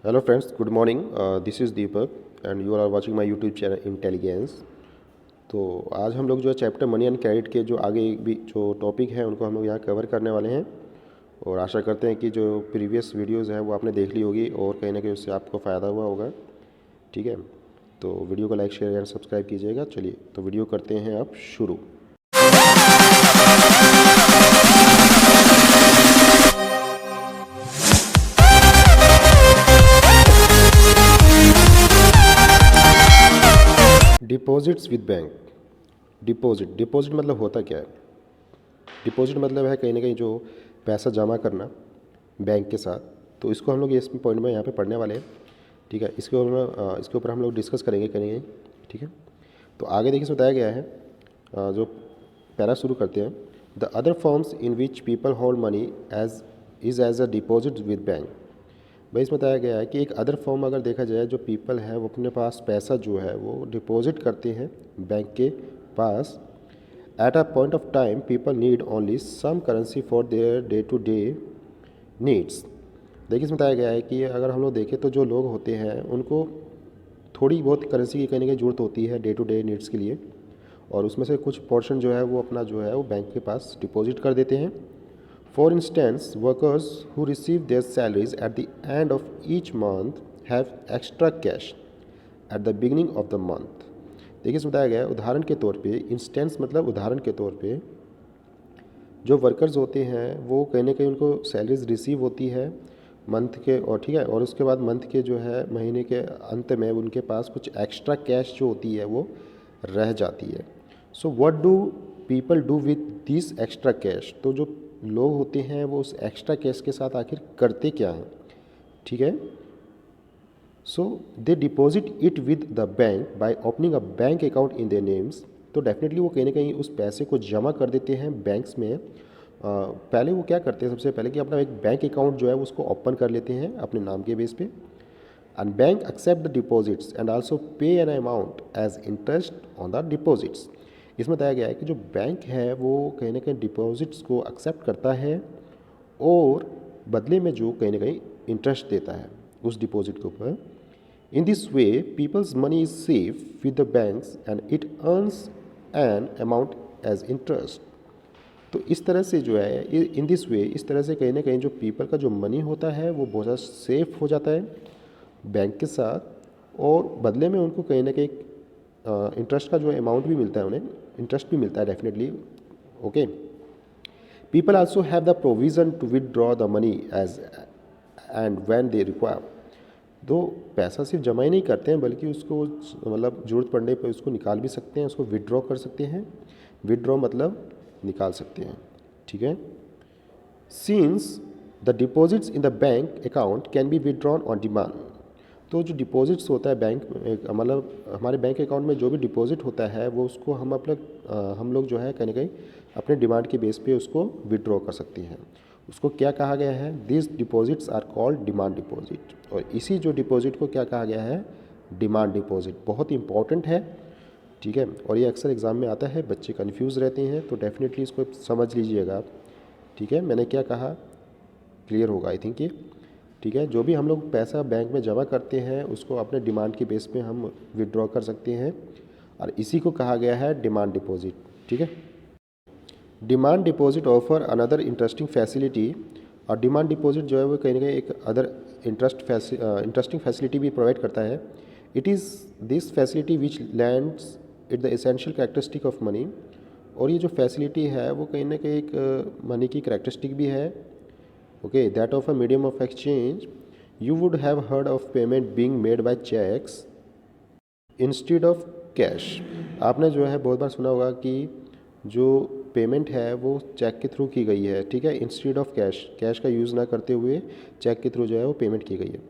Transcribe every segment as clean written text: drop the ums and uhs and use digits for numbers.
Hello friends, good morning. This is Deepak and you are watching my YouTube channel Intelligence. तो आज हम लोग जो है चैप्टर मनी एंड क्रेडिट के जो आगे भी जो टॉपिक है उनको हम लोग यहाँ कवर करने वाले हैं और आशा करते हैं कि जो प्रीवियस वीडियोस हैं वो आपने देख ली होगी और कहीं ना कहीं उससे आपको फ़ायदा हुआ होगा। ठीक है, तो वीडियो को लाइक शेयर एंड सब्सक्राइब कीजिएगा। चलिए तो वीडियो करते हैं अब शुरू। Deposits with bank. डिपॉजिट मतलब होता क्या है? डिपॉजिट मतलब है कहीं ना कहीं जो पैसा जमा करना बैंक के साथ। तो इसको हम लोग इस पॉइंट में यहाँ पे पढ़ने वाले हैं। ठीक है, इसके ऊपर हम लोग डिस्कस करेंगे। ठीक है, तो आगे देखिए इसमें बताया गया है, जो पैरा शुरू करते हैं। The other forms in which people hold money as a deposit with bank. भाई इसमें बताया गया है कि एक अदर फॉर्म अगर देखा जाए, जो पीपल है वो अपने पास पैसा जो है वो डिपॉजिट करते हैं बैंक के पास। At a point of time people need only some currency for their day to day needs. देखिए इसमें बताया गया है कि अगर हम लोग देखें तो जो लोग होते हैं उनको थोड़ी बहुत करेंसी की कहीं ना कहीं ज़रूरत होती है डे टू डे नीड्स के लिए, और उसमें से कुछ पोर्शन जो है वो अपना जो है वो बैंक के पास डिपॉजिट कर देते हैं। For instance, workers who receive their salaries at the end of each month have extra cash at the beginning of the month. देखिए इसमें बताया गया है उदाहरण के तौर पे, इंस्टेंस मतलब उदाहरण के तौर पे, जो वर्कर्स होते हैं वो कहीं ना कहीं उनको सैलरीज रिसीव होती है मंथ के, और ठीक है, और उसके बाद मंथ के जो है महीने के अंत में उनके पास कुछ एक्स्ट्रा कैश जो होती है वो रह जाती है। So what do people do with this extra cash? तो जो लोग होते हैं वो उस एक्स्ट्रा कैश के साथ आखिर करते क्या हैं? ठीक है, so they deposit it with the bank by opening a bank account in their names. तो डेफिनेटली वो कहीं ना कहीं उस पैसे को जमा कर देते हैं बैंक्स में। पहले वो क्या करते हैं, सबसे पहले कि अपना एक बैंक अकाउंट जो है उसको ओपन कर लेते हैं अपने नाम के बेस पे। And bank accept the deposits and also pay an amount as interest on the deposits. इसमें बताया गया है कि जो बैंक है वो कहीं ना कहीं डिपॉजिट्स को एक्सेप्ट करता है और बदले में जो कहीं ना कहीं इंटरेस्ट देता है उस डिपॉजिट के ऊपर। In this way people's money is safe with the banks and it earns an amount as interest. तो इस तरह से जो है, इन दिस वे, इस तरह से कहीं ना कहीं जो पीपल का जो मनी होता है वो बहुत ज़्यादा सेफ हो जाता है बैंक के साथ, और बदले में उनको कहीं ना कहीं इंटरेस्ट का जो अमाउंट भी मिलता है, उन्हें इंटरेस्ट भी मिलता है definitely. Okay, people also have the provision to withdraw the money as and when they require. तो पैसा सिर्फ जमा ही नहीं करते हैं बल्कि उसको मतलब ज़रूरत पड़ने पर उसको निकाल भी सकते हैं, उसको विदड्रॉ कर सकते हैं। विदड्रॉ मतलब निकाल सकते हैं। ठीक है, since the deposits in the bank account can be withdrawn on demand. तो जो डिपॉजिट्स होता है बैंक मतलब हमारे बैंक अकाउंट में जो भी डिपॉजिट होता है वो उसको हम लोग जो है कहीं ना कहीं अपने डिमांड के बेस पे उसको विड्रॉ कर सकते हैं। उसको क्या कहा गया है? This deposits are called demand deposit. और इसी जो डिपॉजिट को क्या कहा गया है? Demand deposit. बहुत इंपॉर्टेंट है। ठीक है, और ये अक्सर एग्ज़ाम में आता है, बच्चे कन्फ्यूज़ रहते हैं, तो डेफिनेटली इसको समझ लीजिएगा आप। ठीक है, मैंने क्या कहा क्लियर होगा आई थिंक ये। ठीक है, जो भी हम लोग पैसा बैंक में जमा करते हैं उसको अपने डिमांड के बेस पे हम विड्रॉ कर सकते हैं, और इसी को कहा गया है डिमांड डिपॉजिट। ठीक है, demand deposit offer another interesting facility. और डिमांड डिपॉजिट जो है वो कहीं ना कहीं एक अदर इंटरेस्टिंग फैसिलिटी भी प्रोवाइड करता है। It is this facility which lands it the essential characteristic of money. और ये जो फैसिलिटी है वो कहीं ना कहीं एक मनी की कैरेक्टरिस्टिक भी है। Okay, that of a medium of exchange. You would have heard of payment being made by cheques instead of cash. आपने जो है बहुत बार सुना होगा कि जो पेमेंट है वो चेक के थ्रू की गई है। ठीक है, इंस्टेड ऑफ कैश, कैश का यूज़ ना करते हुए चेक के थ्रू जो है वो पेमेंट की गई है।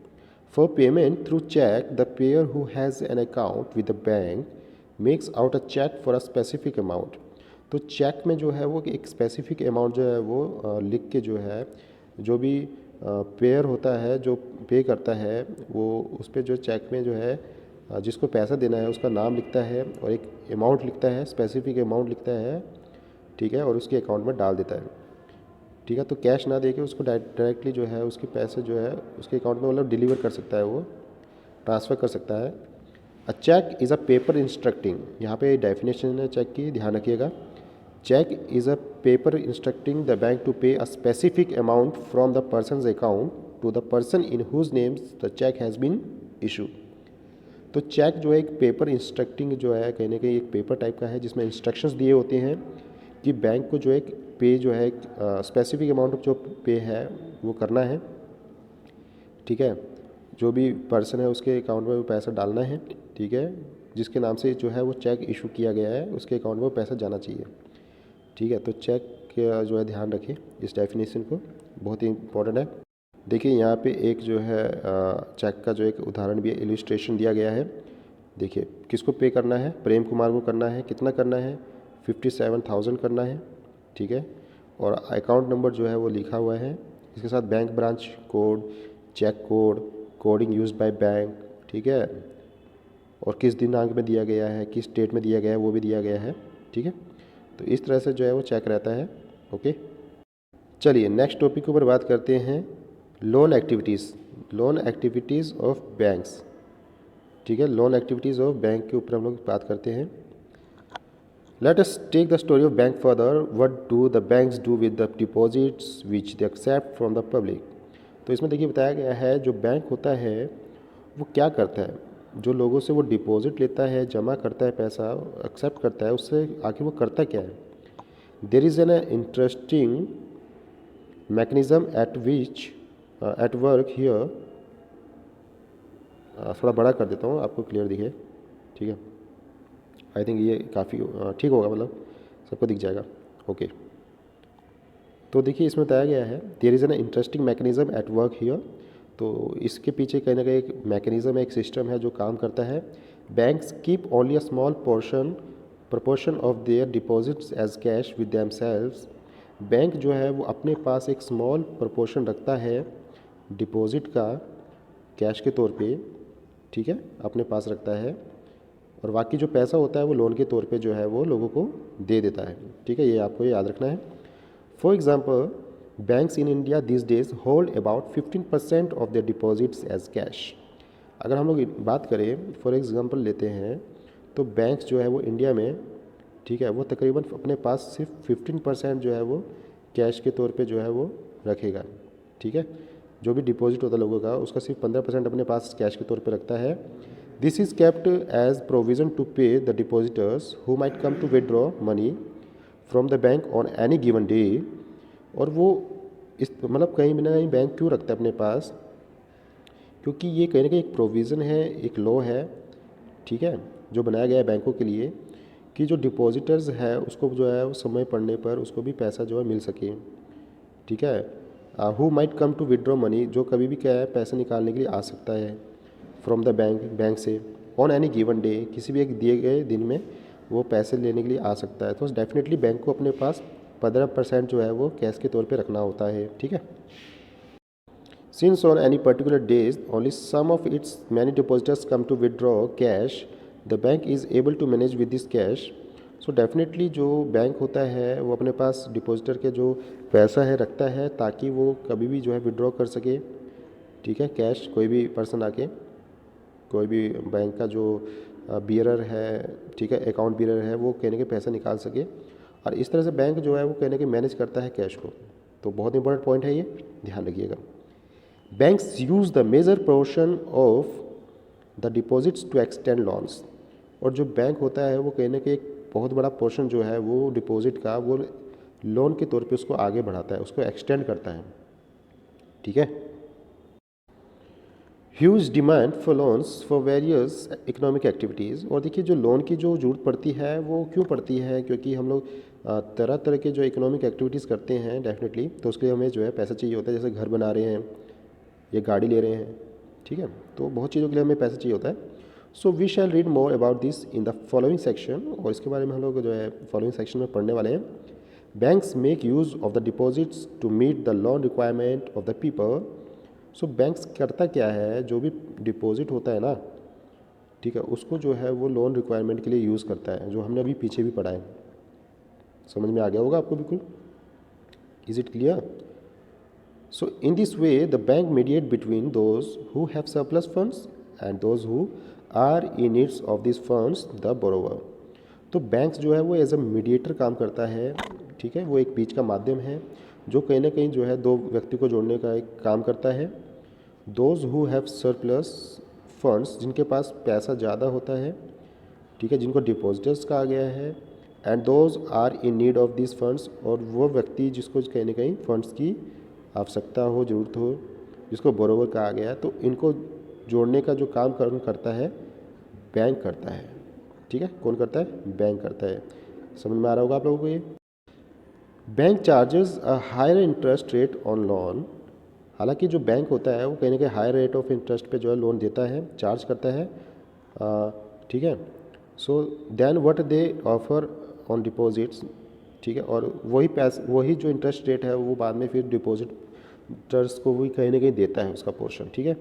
For payment through cheque the payer who has an account with the bank makes out a cheque for a specific amount. तो चेक में जो है वो एक स्पेसिफिक अमाउंट जो है वो लिख के जो है, जो भी पेयर होता है जो पे करता है वो उस पर जो चेक में जो है जिसको पैसा देना है उसका नाम लिखता है और एक अमाउंट लिखता है, स्पेसिफिक अमाउंट लिखता है। ठीक है, और उसके अकाउंट में डाल देता है। ठीक है। तो कैश ना दे के उसको डायरेक्टली जो है उसके पैसे जो है उसके अकाउंट में मतलब डिलीवर कर सकता है, वो ट्रांसफ़र कर सकता है। A cheque is a paper instructing, यहाँ पे डेफिनेशन है चेक की, ध्यान रखिएगा। Cheque is a paper instructing the bank to pay a specific amount from the person's account to the person in whose names the cheque has been issue. तो cheque जो है एक पेपर इंस्ट्रक्टिंग जो है कहीं ना कहीं एक पेपर टाइप का है जिसमें इंस्ट्रक्शंस दिए होते हैं कि बैंक को जो है पे जो है स्पेसिफिक अमाउंट जो पे है वो करना है, ठीक है। जो भी पर्सन है उसके अकाउंट में वो पैसा डालना है, ठीक है। जिसके नाम से जो है वो चेक इशू किया गया है उसके अकाउंट में वो पैसा जाना चाहिए, ठीक है। तो चेक का जो है ध्यान रखिए इस डेफिनेशन को, बहुत ही इंपॉर्टेंट है। देखिए यहाँ पे एक जो है चेक का जो एक उदाहरण भी इलिस्ट्रेशन दिया गया है। देखिए किसको पे करना है, प्रेम कुमार को करना है, कितना करना है 57,000 करना है, ठीक है। और अकाउंट नंबर जो है वो लिखा हुआ है, इसके साथ bank branch code, cheque code, coding used by bank, ठीक है। और किस दिनांक में दिया गया है, किस डेट में दिया गया है वो भी दिया गया है, ठीक है। तो इस तरह से जो है वो चेक रहता है, ओके। चलिए नेक्स्ट टॉपिक के ऊपर बात करते हैं, loan activities, loan activities of banks, ठीक है। लोन एक्टिविटीज़ ऑफ बैंक के ऊपर हम लोग बात करते हैं। Let us take the story of bank further. What do the banks do with the deposits which they accept from the public. तो इसमें देखिए बताया गया है जो बैंक होता है वो क्या करता है, जो लोगों से वो डिपॉजिट लेता है, जमा करता है पैसा, एक्सेप्ट करता है, उससे आखिर वो करता क्या है। There is an interesting mechanism eight which eight work here. थोड़ा बड़ा कर देता हूँ आपको क्लियर दिखे, ठीक है। आई थिंक ये काफ़ी ठीक होगा, मतलब सबको दिख जाएगा, ओके। तो देखिए इसमें बताया गया है there is an interesting mechanism at work here. तो इसके पीछे कहीं ना कहीं एक मैकेनिज्म है, एक सिस्टम है जो काम करता है। Banks keep only a small proportion of their deposits as cash with themselves. Bank जो है वो अपने पास एक स्मॉल प्रपोर्शन रखता है डिपॉजिट का कैश के तौर पे, ठीक है, अपने पास रखता है। और बाकी जो पैसा होता है वो लोन के तौर पे जो है वो लोगों को दे देता है, ठीक है। ये आपको याद रखना है। For example banks in India these days hold about 15% of their deposits as cash. अगर हम लोग बात करें, फॉर एग्जाम्पल लेते हैं, तो बैंक्स जो है वो इंडिया में, ठीक है, वो तकरीबन अपने पास सिर्फ 15% जो है वो कैश के तौर पे जो है वो रखेगा, ठीक है। जो भी डिपॉजिट होता है लोगों का उसका सिर्फ 15% अपने पास कैश के तौर पे रखता है। This is kept as provision to pay the depositors who might come to withdraw money from the bank on any given day. और वो इस मतलब कहीं ना कहीं बैंक क्यों रखता है अपने पास, क्योंकि ये कहीं ना कहीं एक प्रोविज़न है, एक लॉ है, ठीक है, जो बनाया गया है बैंकों के लिए कि जो डिपॉजिटर्स है उसको जो है वो समय पड़ने पर उसको भी पैसा जो है मिल सके, ठीक है। Who might come to withdraw money, जो कभी भी क्या है पैसे निकालने के लिए आ सकता है फ्रॉम द बैंक से ऑन एनी गिवन डे, किसी भी एक दिए गए दिन में वो पैसे लेने के लिए आ सकता है। तो डेफिनेटली बैंक को अपने पास 15% जो है वो कैश के तौर पे रखना होता है, ठीक है। Since on any particular days only some of its many depositors come to withdraw cash, the bank is able to manage with this cash. So definitely जो बैंक होता है वो अपने पास डिपॉजिटर के जो पैसा है रखता है ताकि वो कभी भी जो है विड्रॉ कर सके, ठीक है, कैश। कोई भी पर्सन आके, कोई भी बैंक का जो बियरर है, ठीक है, अकाउंट बियरर है, वो कहने के पैसा निकाल सके। और इस तरह से बैंक जो है वो कहने के मैनेज करता है कैश को। तो बहुत इंपॉर्टेंट पॉइंट है ये, ध्यान रखिएगा। Banks use the major portion of the deposits to extend loans. और जो बैंक होता है वो कहने के एक बहुत बड़ा पोर्शन जो है वो डिपॉजिट का वो लोन के तौर पे उसको आगे बढ़ाता है, उसको एक्सटेंड करता है, ठीक है। Huge demand for loans for various economic activities. और देखिए जो लोन की जो ज़रूरत पड़ती है वो क्यों पड़ती है, क्योंकि हम लोग तरह तरह के जो इकोनॉमिक एक्टिविटीज़ करते हैं डेफिनेटली, तो उसके लिए हमें जो है पैसा चाहिए होता है। जैसे घर बना रहे हैं या गाड़ी ले रहे हैं, ठीक है, तो बहुत चीज़ों के लिए हमें पैसा चाहिए होता है। So we shall read more about this in the following section. और इसके बारे में हम लोग जो है फॉलोइंग सेक्शन में पढ़ने वाले हैं। Banks make use of the deposits to meet the loan requirement of the people. So banks करता क्या है, जो भी डिपॉजिट होता है ना, ठीक है, उसको जो है वो लोन रिक्वायरमेंट के लिए यूज़ करता है, जो हमने अभी पीछे भी पढ़ा है। समझ में आ गया होगा आपको बिल्कुल। Is it clear? So in this way, the bank mediate between those who have surplus funds and those who are in needs of these funds, the borrower. तो बैंक्स जो है वो एज अ मीडिएटर काम करता है, ठीक है, वो एक बीच का माध्यम है जो कहीं ना कहीं जो है दो व्यक्ति को जोड़ने का एक काम करता है। Those who have surplus funds, जिनके पास पैसा ज़्यादा होता है, ठीक है, जिनको डिपॉजिटर्स कहा गया है, and those are in need of this funds, और वो व्यक्ति जिसको कहीं ना कहीं फंड्स की आवश्यकता हो, ज़रूरत हो, जिसको बोरोवर कहा गया है। तो इनको जोड़ने का जो काम करता है बैंक करता है, ठीक है। कौन करता है? बैंक करता है। समझ में आ रहा होगा आप लोगों को ये। Bank charges a higher interest rate on loan. हालांकि जो बैंक होता है वो कहीं ना कहीं हायर रेट ऑफ इंटरेस्ट पे जो है लोन देता है, चार्ज करता है, ठीक है। So then what they offer on deposits, ठीक है, और वही जो इंटरेस्ट रेट है वो बाद में फिर डिपॉजिटर्स को भी कहीं ना कहीं देता है उसका पोर्शन, ठीक है।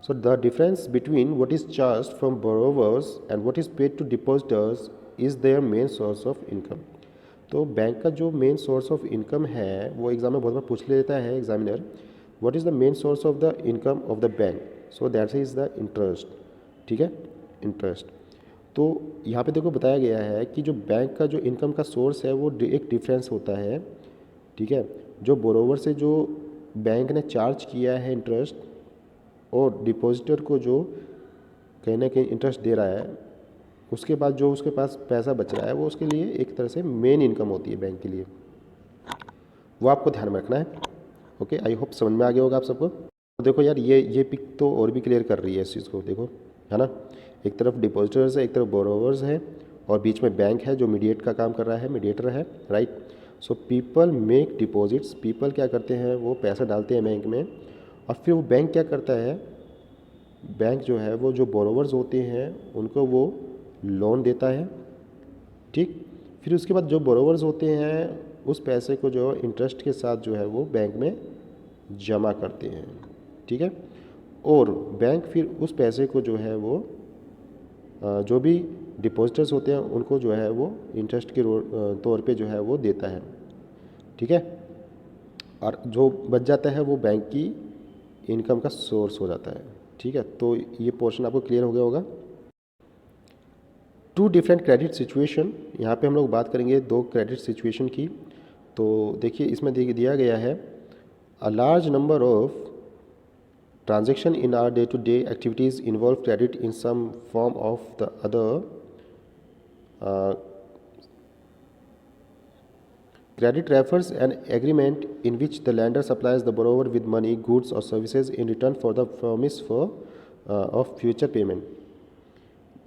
So the difference between what is charge from borrowers and what is paid to depositors is their main source of income. तो बैंक का जो मेन सोर्स ऑफ इनकम है वो एग्जाम में बहुत बार पूछ लेता है examiner, what is the main source of the income of the bank, so that is the interest, ठीक है, इंटरेस्ट। तो यहाँ पे देखो बताया गया है कि जो बैंक का जो इनकम का सोर्स है वो एक डिफरेंस होता है, ठीक है, जो बोरोवर से जो बैंक ने चार्ज किया है इंटरेस्ट, और डिपॉजिटर को जो कहीं ना कहीं इंटरेस्ट दे रहा है, उसके बाद जो उसके पास पैसा बच रहा है वो उसके लिए एक तरह से मेन इनकम होती है बैंक के लिए, वो आपको ध्यान में रखना है। ओके, आई होप समझ में आ गया होगा आप सबको। देखो यार ये पिक तो और भी क्लियर कर रही है इस चीज़ को, देखो है ना, एक तरफ डिपॉजिटर्स है, एक तरफ बोरोवर्स है, और बीच में बैंक है जो मीडिएट का काम कर रहा है, मीडिएटर है, right. So people make deposits, people क्या करते हैं, वो पैसा डालते हैं बैंक में, और फिर वो बैंक क्या करता है, बैंक जो है वो जो बोरोवर्स होते हैं उनको वो लोन देता है, ठीक। फिर उसके बाद जो बोरोवर्स होते हैं उस पैसे को जो इंटरेस्ट के साथ जो है वो बैंक में जमा करते हैं, ठीक है, और बैंक फिर उस पैसे को जो है वो जो भी डिपॉजिटर्स होते हैं उनको जो है वो इंटरेस्ट के तौर पे जो है वो देता है, ठीक है, और जो बच जाता है वो बैंक की इनकम का सोर्स हो जाता है, ठीक है। तो ये पोर्शन आपको क्लियर हो गया होगा। टू डिफरेंट क्रेडिट सिचुएशन, यहाँ पे हम लोग बात करेंगे दो क्रेडिट सिचुएशन की। तो देखिए इसमें दिया गया है, a large number of transaction in our day-to-day activities involve credit in some form of the other. Credit refers an agreement in which the lender supplies the borrower with money, goods or services in return for the promise for of future payment,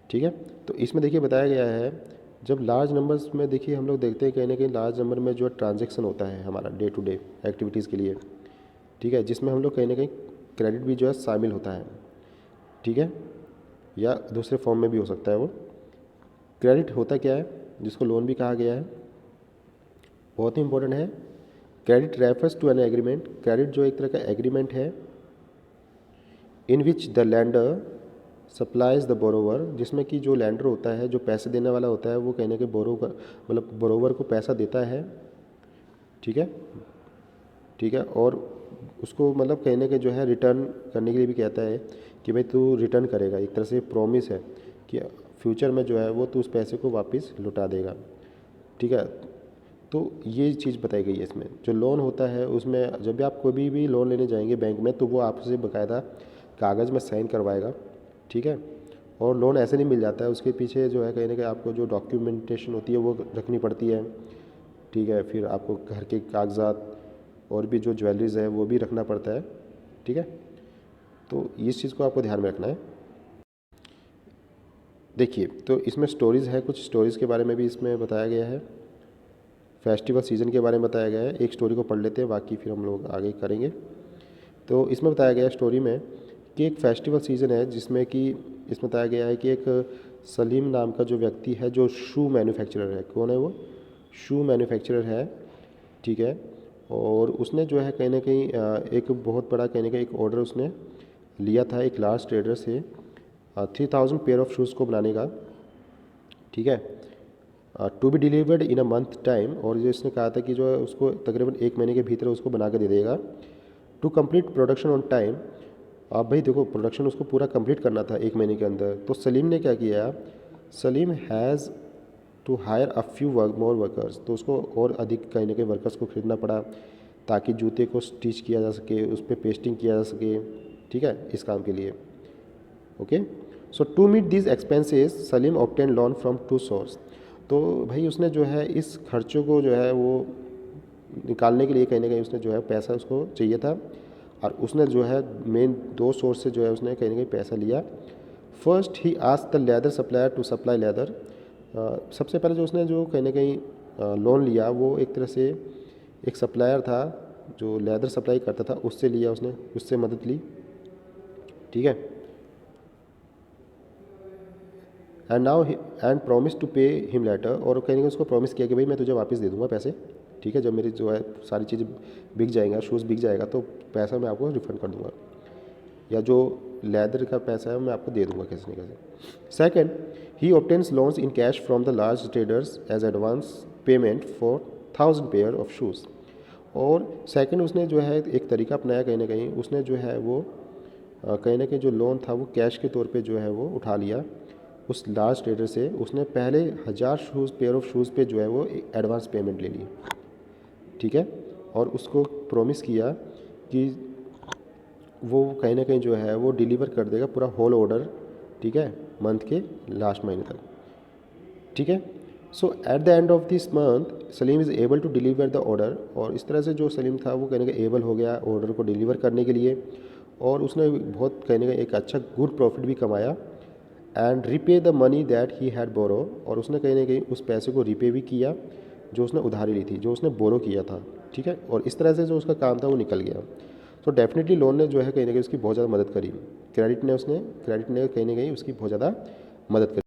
ठीक है। तो इसमें देखिए बताया गया है, जब large numbers में देखिए हम लोग देखते हैं कहीं ना कहीं लार्ज नंबर में जो ट्रांजेक्शन होता है हमारा डे टू डे एक्टिविटीज़ के लिए, ठीक है, जिसमें हम लोग कहीं ना कहीं क्रेडिट भी जो है शामिल होता है, ठीक है, या दूसरे फॉर्म में भी हो सकता है वो। क्रेडिट होता क्या है, जिसको लोन भी कहा गया है, बहुत ही इंपॉर्टेंट है। Credit refers to an agreement, credit जो एक तरह का एग्रीमेंट है, in which the lender supplies the borrower, जिसमें कि जो लैंडर होता है, जो पैसे देने वाला होता है, वो कहीं ना कहीं बोरोवर को पैसा देता है, ठीक है, ठीक है, और उसको मतलब कहीं ना कहीं जो है रिटर्न करने के लिए भी कहता है कि भाई तू रिटर्न करेगा, एक तरह से प्रॉमिस है कि फ्यूचर में जो है वो तू उस पैसे को वापस लौटा देगा, ठीक है। तो ये चीज़ बताई गई है इसमें। जो लोन होता है उसमें जब भी आप कोई भी लोन लेने जाएंगे बैंक में तो वो आपसे बाकायदा कागज़ में साइन करवाएगा, ठीक है, और लोन ऐसे नहीं मिल जाता है, उसके पीछे जो है कहीं ना कहीं आपको जो डॉक्यूमेंटेशन होती है वो रखनी पड़ती है, ठीक है, फिर आपको घर के कागजात और भी जो ज्वेलरीज है वो भी रखना पड़ता है, ठीक है। तो इस चीज़ को आपको ध्यान में रखना है। देखिए तो इसमें स्टोरीज़ है, कुछ स्टोरीज़ के बारे में भी इसमें बताया गया है, फेस्टिवल सीज़न के बारे में बताया गया है। एक स्टोरी को पढ़ लेते हैं, बाकी फिर हम लोग आगे करेंगे। तो इसमें बताया गया है स्टोरी में कि एक फेस्टिवल सीज़न है जिसमें कि इसमें बताया गया है कि एक सलीम नाम का जो व्यक्ति है जो शू मैन्युफैक्चरर है। कौन है वो? शू मैन्युफैक्चरर है, ठीक है, और उसने जो है कहीं ना कहीं एक बहुत बड़ा कहीं ना कहीं एक ऑर्डर उसने लिया था एक लार्ज ट्रेडर से 3000 पेयर ऑफ शूज़ को बनाने का, ठीक है। To be delivered in a month time, और जो इसने कहा था कि जो है उसको तकरीबन 1 महीने के भीतर उसको बना के दे देगा। To complete production on time, आप भाई देखो प्रोडक्शन उसको पूरा कंप्लीट करना था 1 महीने के अंदर। तो सलीम ने क्या किया, Salim has to hire a few more workers, तो उसको और अधिक कहीं ना कहीं वर्कर्स को खरीदना पड़ा ताकि जूते को स्टिच किया जा सके, उस पर पेस्टिंग किया जा सके, ठीक है, इस काम के लिए। Okay, so to meet this expenses Salim obtain loan from two source, तो भाई उसने जो है इस खर्चों को जो है वो निकालने के लिए कहीं ना कहीं उसने जो है पैसा उसको चाहिए था, और उसने जो है मेन 2 सोर्स से जो है उसने कहीं ना कहीं पैसा लिया। First he asked the leather supplier to supply leather, सबसे पहले जो उसने जो कहीं ना कहीं लोन लिया वो एक तरह से एक सप्लायर था जो लेदर सप्लाई करता था, उससे लिया उसने, उससे मदद ली, ठीक है। And now and promise to pay him later, और कहीं ना कहीं उसको प्रॉमिस किया कि भाई मैं तुझे वापस दे दूंगा पैसे, ठीक है, जब मेरी जो है सारी चीज़ें बिक जाएगा, शूज़ बिक जाएगा तो पैसा मैं आपको रिफ़ंड कर दूंगा, या जो लेदर का पैसा है मैं आपको दे दूंगा कैसे न कैसे। Second, he obtains loans in cash from the large traders as advance payment for 1000 pair of shoes, और सेकंड उसने जो है एक तरीका अपनाया कहीं ना कहीं, उसने जो है वो कहीं ना कहीं जो लोन था वो कैश के तौर पे जो है वो उठा लिया उस लार्ज ट्रेडर से। उसने पहले 1000 शूज़ पेयर ऑफ शूज़ पे जो है वो एडवांस पेमेंट ले ली, ठीक है, और उसको प्रॉमिस किया कि वो कहीं ना कहीं जो है वो डिलीवर कर देगा पूरा होल ऑर्डर, ठीक है, मंथ के लास्ट महीने तक, ठीक है। So at the end of this month Salim is able to deliver the order, और इस तरह से जो सलीम था वो कहने का एबल हो गया ऑर्डर को डिलीवर करने के लिए, और उसने बहुत कहने का एक अच्छा गुड प्रॉफिट भी कमाया। And repay the money that he had borrow, और उसने कहीं ना कहीं उस पैसे को रिपे भी किया जो उसने उधारी ली थी, जो उसने बोरो किया था, ठीक है, और इस तरह से जो उसका काम था वो निकल गया। तो डेफिनेटली लोन ने जो है कहीं ना कहीं उसकी बहुत ज़्यादा मदद करी, क्रेडिट ने कहीं ना कहीं उसकी बहुत ज़्यादा मदद करी।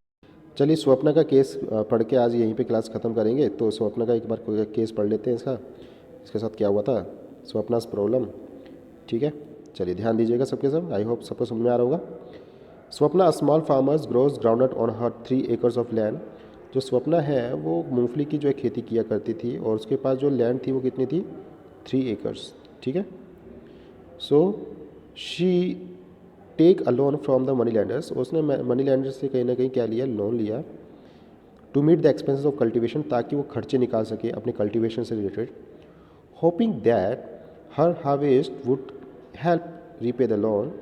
चलिए स्वप्ना का केस पढ़ के आज यहीं पे क्लास ख़त्म करेंगे। तो स्वप्ना का एक बार केस पढ़ लेते हैं इसका, इसके साथ क्या हुआ था, स्वप्ना's प्रॉब्लम, ठीक है। चलिए ध्यान दीजिएगा सबके सब, आई होप सबको समझ में आ रहा होगा। Swapna, a small farmers grows groundnut on her 3 acres of land, जो स्वप्ना है वो मूंगफली की जो है खेती किया करती थी, और उसके पास जो लैंड थी वो कितनी थी, 3 एकर्स, ठीक है। So she take a loan from the money lenders, उसने मनी लैंडर्स से कहीं ना कहीं क्या लिया, लोन लिया, to meet the expenses of cultivation, ताकि वो खर्चे निकाल सके अपने कल्टीवेशन से related. Hoping that her harvest would help repay the loan,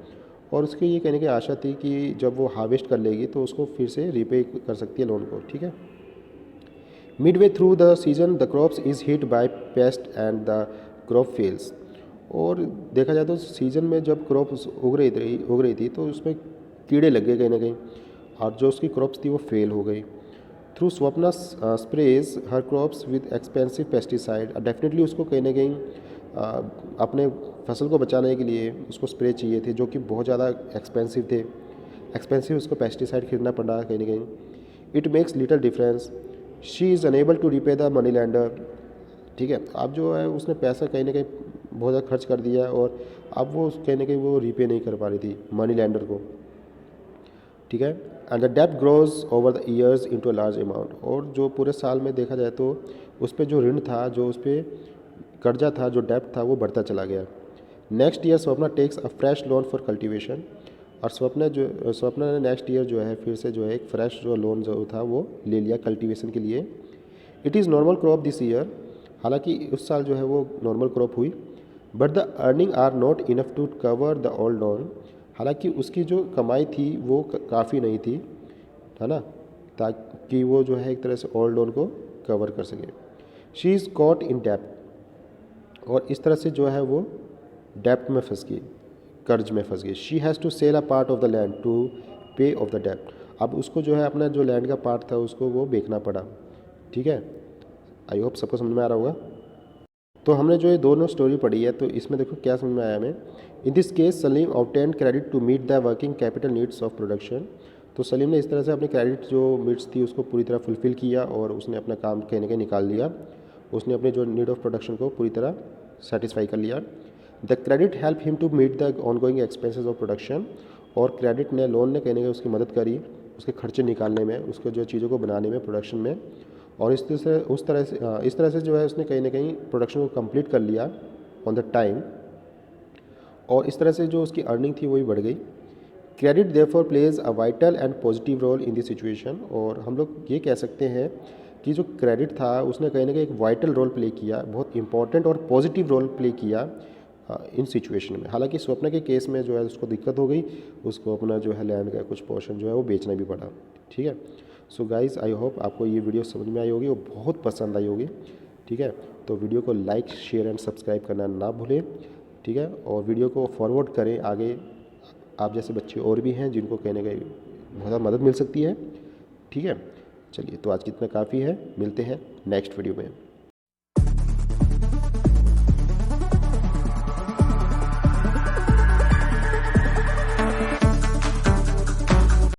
और उसकी ये कहने की आशा थी कि जब वो हार्वेस्ट कर लेगी तो उसको फिर से रीपे कर सकती है लोन को, ठीक है। Midway through the season the crops is hit by paste and the crop fails, और देखा जाए तो सीजन में जब क्रॉप उग रही थी तो उसमें कीड़े लग गए कहीं ना कहीं, और जो उसकी क्रॉप्स थी वो फेल हो गई। Through Swapna sprays her crops with expensive pesticide, definitely उसको कहीं ना कहीं अपने फसल को बचाने के लिए उसको स्प्रे चाहिए थे जो कि बहुत ज़्यादा एक्सपेंसिव थे, एक्सपेंसिव उसको पेस्टिसाइड खरीदना पड़ा कहीं ना कहीं। It makes little difference, she is unable to repay the money lender, ठीक है। अब जो है उसने पैसा कहीं ना कहीं बहुत ज़्यादा खर्च कर दिया, और अब वो कहीं ना कहीं वो रिपे नहीं कर पा रही थी मनी लैंडर को, ठीक है। And the depth grows over the years into a large amount, और जो पूरे साल में देखा जाए तो उस पर जो ऋण था, जो उस पर कर्जा था, जो डेप्थ था वो बढ़ता चला गया। Next year Swapna takes a fresh loan for cultivation, और स्वप्ना ने नेक्स्ट ईयर जो है फिर से जो है एक फ्रेश जो लोन जो था वो ले लिया कल्टीवेशन के लिए। It is normal crop this year, हालांकि उस साल जो है वो नॉर्मल क्रॉप हुई, but the earning are not enough to cover the old loan, हालांकि उसकी जो कमाई थी वो काफ़ी नहीं थी, है ना, ताकि वो जो है एक तरह से ओल्ड लोन को कवर कर सके। She is caught in depth, और इस तरह से जो है वो डेप्ट में फंस गई, कर्ज में फंस गई। She has to sell a part of the land to pay off the डेप्ट, अब उसको जो है अपना जो लैंड का पार्ट था उसको वो बेचना पड़ा, ठीक है। आई होप सबको समझ में आ रहा होगा। तो हमने जो ये दोनों स्टोरी पढ़ी है तो इसमें देखो क्या समझ में आया हमें। In this case Salim obtained credit to meet the working capital needs of production, तो सलीम ने इस तरह से अपनी क्रेडिट जो नीड्स थी उसको पूरी तरह फुलफ़िल किया, और उसने अपना काम कहीं ना कहीं निकाल लिया, उसने अपने जो नीड ऑफ प्रोडक्शन को पूरी तरह सेटिस्फाई कर लिया। The credit help him to meet the ongoing expenses of production, और क्रेडिट ने लोन ने कहीं ना कहीं उसकी मदद करी उसके खर्चे निकालने में, उसको जो चीज़ों को बनाने में, प्रोडक्शन में, और इस तरह से जो है उसने कहीं ना कहीं प्रोडक्शन को कंप्लीट कर लिया ऑन द टाइम, और इस तरह से जो उसकी अर्निंग थी वो भी बढ़ गई। Credit therefore plays a vital and positive role in this situation, और हम लोग ये कह सकते हैं कि जो क्रेडिट था उसने कहीं ना कहीं एक वाइटल रोल प्ले किया, बहुत इंपॉर्टेंट और पॉजिटिव रोल प्ले किया इन सिचुएशन में। हालांकि स्वप्ना के केस में जो है उसको दिक्कत हो गई, उसको अपना जो है लैंड का कुछ पोर्शन जो है वो बेचना भी पड़ा। ठीक है, सो गाइस आई होप आपको ये वीडियो समझ में आई होगी और बहुत पसंद आई होगी। ठीक है, तो वीडियो को लाइक शेयर एंड सब्सक्राइब करना ना भूलें। ठीक है, और वीडियो को फॉरवर्ड करें आगे, आप जैसे बच्चे और भी हैं जिनको कहीं ना कहीं बहुत ज़्यादा मदद मिल सकती है। ठीक है, चलिए तो आज कितना काफ़ी है, मिलते हैं नेक्स्ट वीडियो में।